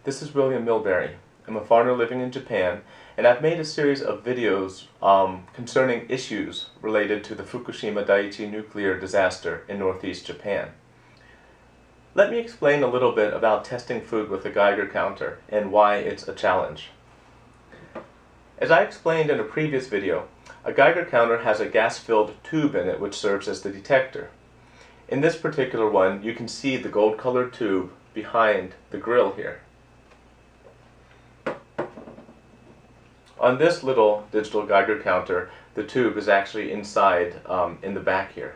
this is William Milbury. I'm a foreigner living in Japan, and I've made a series of videos concerning issues related to the Fukushima Daiichi nuclear disaster in northeast Japan. Let me explain a little bit about testing food with a Geiger counter and why it's a challenge. As I explained in a previous video, a Geiger counter has a gas-filled tube in it which serves as the detector. In this particular one, you can see the gold-colored tube behind the grill here. On this little digital Geiger counter, the tube is actually inside in the back here.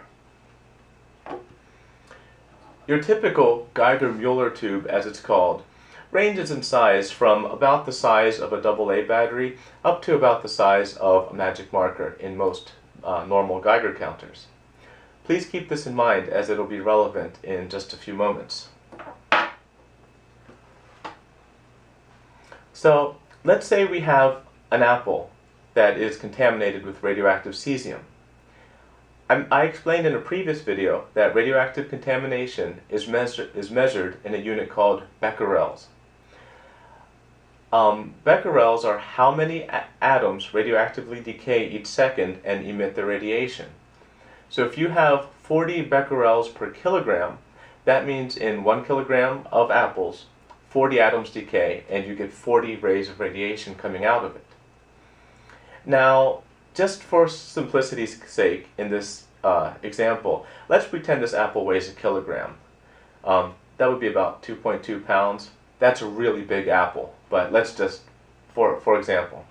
Your typical Geiger-Mueller tube, as it's called, ranges in size from about the size of a AA battery up to about the size of a magic marker in most normal Geiger counters. Please keep this in mind as it will be relevant in just a few moments. So, let's say we have an apple that is contaminated with radioactive cesium. I explained in a previous video that radioactive contamination is measured in a unit called becquerels. Becquerels are how many atoms radioactively decay each second and emit the radiation. So if you have 40 becquerels per kilogram, that means in 1 kilogram of apples, 40 atoms decay and you get 40 rays of radiation coming out of it. Now, just for simplicity's sake in this example, let's pretend this apple weighs a kilogram. That would be about 2.2 pounds. That's a really big apple, but let's just, for example.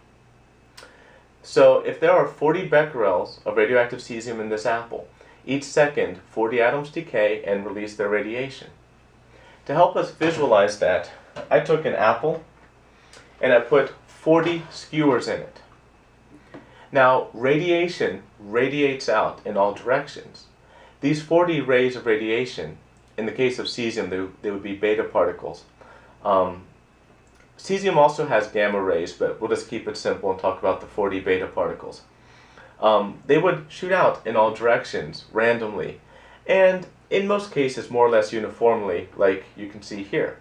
So if there are 40 becquerels of radioactive cesium in this apple, each second 40 atoms decay and release their radiation. To help us visualize that, I took an apple and I put 40 skewers in it. Now, radiation radiates out in all directions. These 40 rays of radiation, in the case of cesium, they would be beta particles. Cesium also has gamma rays, but we'll just keep it simple and talk about the 40 beta particles. They would shoot out in all directions, randomly, and in most cases more or less uniformly, like you can see here.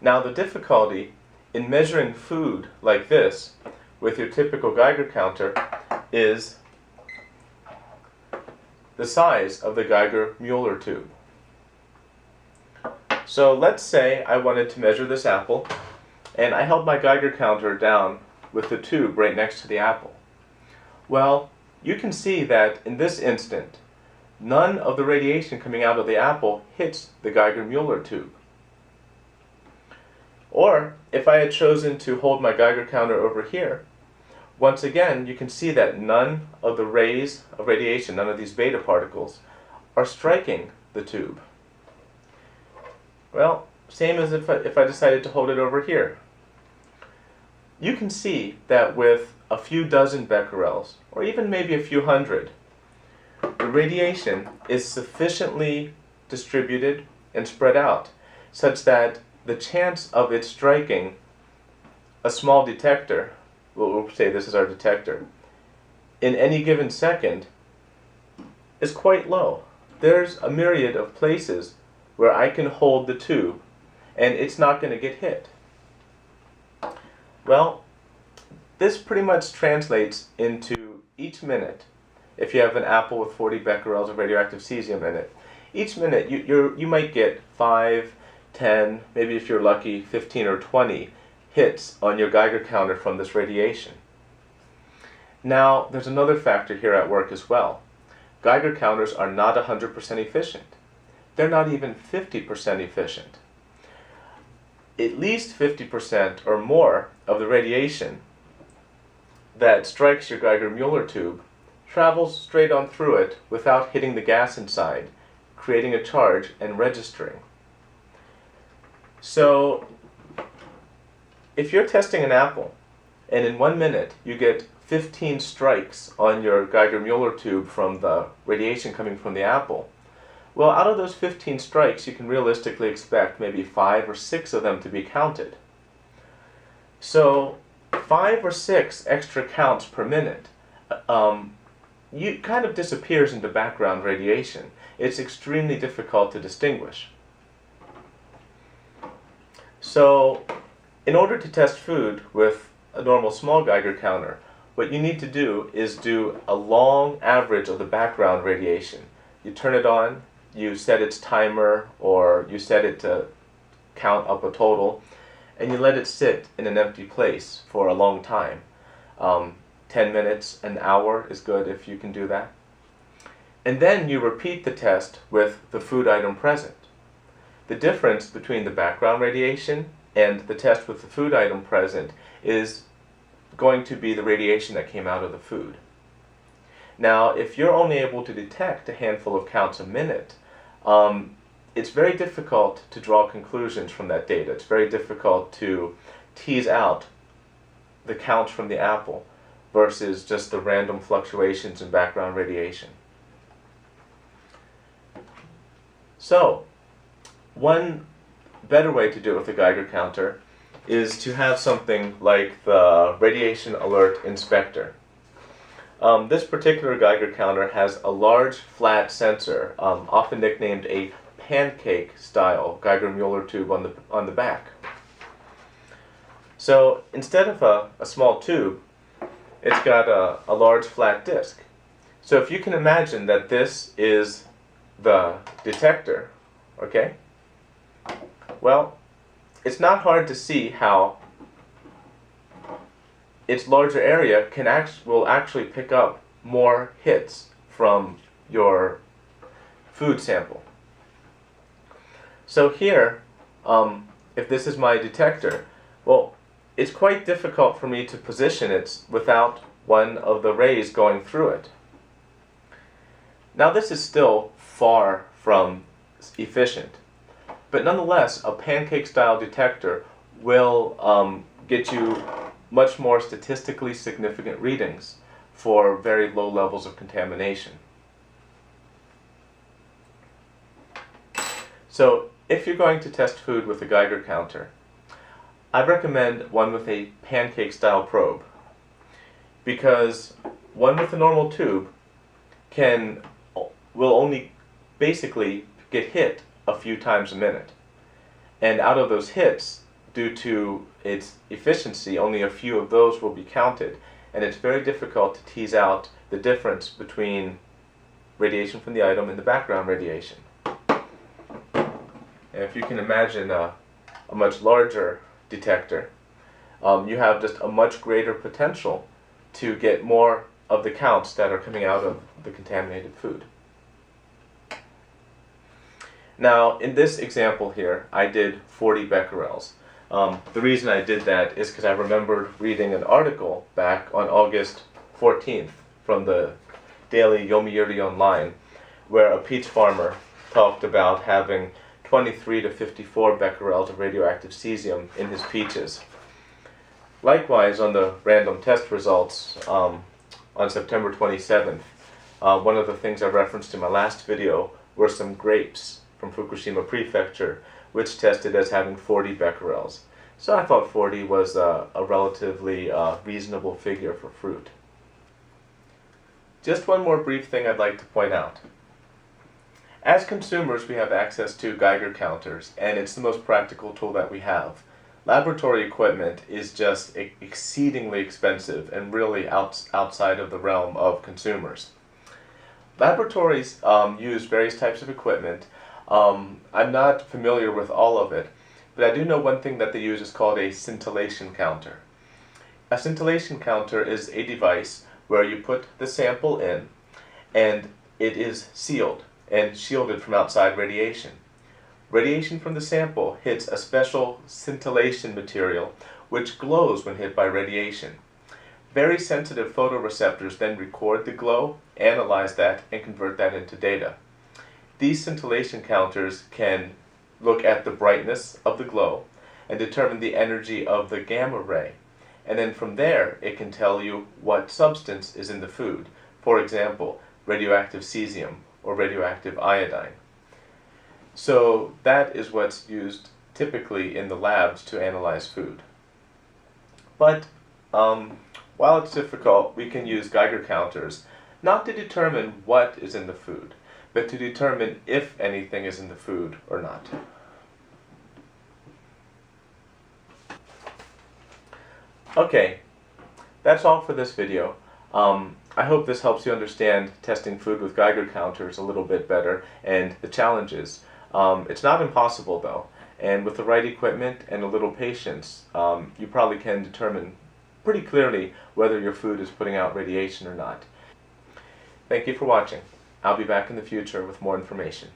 Now, the difficulty in measuring food like this with your typical Geiger counter is the size of the Geiger-Mueller tube. So let's say I wanted to measure this apple, and I held my Geiger counter down with the tube right next to the apple. Well, you can see that in this instant, none of the radiation coming out of the apple hits the Geiger-Mueller tube. Or, if I had chosen to hold my Geiger counter over here, once again, you can see that none of the rays of radiation, none of these beta particles, are striking the tube. Well, same as if I decided to hold it over here. You can see that with a few dozen becquerels, or even maybe a few hundred, the radiation is sufficiently distributed and spread out, such that the chance of it striking a small detector, we'll say this is our detector, in any given second is quite low. There's a myriad of places where I can hold the tube and it's not going to get hit. Well, this pretty much translates into each minute, if you have an apple with 40 becquerels of radioactive cesium in it, each minute you might get 5, 10, maybe if you're lucky 15 or 20 hits on your Geiger counter from this radiation. Now, there's another factor here at work as well. Geiger counters are not 100% efficient. They're not even 50% efficient. At least 50% or more of the radiation that strikes your Geiger-Mueller tube travels straight on through it without hitting the gas inside, creating a charge and registering. So, if you're testing an apple, and in 1 minute you get 15 strikes on your Geiger-Mueller tube from the radiation coming from the apple, well, out of those 15 strikes, you can realistically expect maybe 5 or 6 of them to be counted. So, 5 or 6 extra counts per minute kind of disappears into background radiation. It's extremely difficult to distinguish. So, in order to test food with a normal small Geiger counter, what you need to do is do a long average of the background radiation. You turn it on, you set its timer, or you set it to count up a total, and you let it sit in an empty place for a long time. 10 minutes, an hour is good if you can do that. And then you repeat the test with the food item present. The difference between the background radiation and the test with the food item present is going to be the radiation that came out of the food. Now, if you're only able to detect a handful of counts a minute, it's very difficult to draw conclusions from that data. It's very difficult to tease out the counts from the apple versus just the random fluctuations in background radiation. So, one better way to do it with a Geiger counter is to have something like the Radiation Alert Inspector. This particular Geiger counter has a large flat sensor, often nicknamed a pancake-style Geiger-Müller tube on the back. So instead of a small tube, it's got a large flat disc. So if you can imagine that this is the detector, okay? Well, it's not hard to see how its larger area will actually pick up more hits from your food sample. So here, if this is my detector, well, it's quite difficult for me to position it without one of the rays going through it. Now this is still far from efficient, but nonetheless a pancake-style detector will get you much more statistically significant readings for very low levels of contamination. So if you're going to test food with a Geiger counter, I recommend one with a pancake-style probe, because one with a normal tube will only basically get hit a few times a minute. And out of those hits, due to its efficiency, only a few of those will be counted. And it's very difficult to tease out the difference between radiation from the item and the background radiation. And if you can imagine a much larger detector, you have just a much greater potential to get more of the counts that are coming out of the contaminated food. Now, in this example here, I did 40 becquerels. The reason I did that is because I remembered reading an article back on August 14th from the daily Yomiuri Online, where a peach farmer talked about having 23 to 54 becquerels of radioactive cesium in his peaches. Likewise, on the random test results on September 27th, one of the things I referenced in my last video were some grapes from Fukushima Prefecture, which tested as having 40 becquerels. So I thought 40 was a relatively reasonable figure for fruit. Just one more brief thing I'd like to point out. As consumers, we have access to Geiger counters, and it's the most practical tool that we have. Laboratory equipment is just exceedingly expensive and really outside of the realm of consumers. Laboratories use various types of equipment. I'm not familiar with all of it, but I do know one thing that they use is called a scintillation counter. A scintillation counter is a device where you put the sample in, and it is sealed and shielded from outside radiation. Radiation from the sample hits a special scintillation material which glows when hit by radiation. Very sensitive photoreceptors then record the glow, analyze that, and convert that into data. These scintillation counters can look at the brightness of the glow and determine the energy of the gamma ray. And then from there, it can tell you what substance is in the food. For example, radioactive cesium or radioactive iodine. So that is what's used typically in the labs to analyze food. But while it's difficult, we can use Geiger counters not to determine what is in the food, but to determine if anything is in the food or not. Okay, that's all for this video. I hope this helps you understand testing food with Geiger counters a little bit better and the challenges. It's not impossible though, and with the right equipment and a little patience, you probably can determine pretty clearly whether your food is putting out radiation or not. Thank you for watching. I'll be back in the future with more information.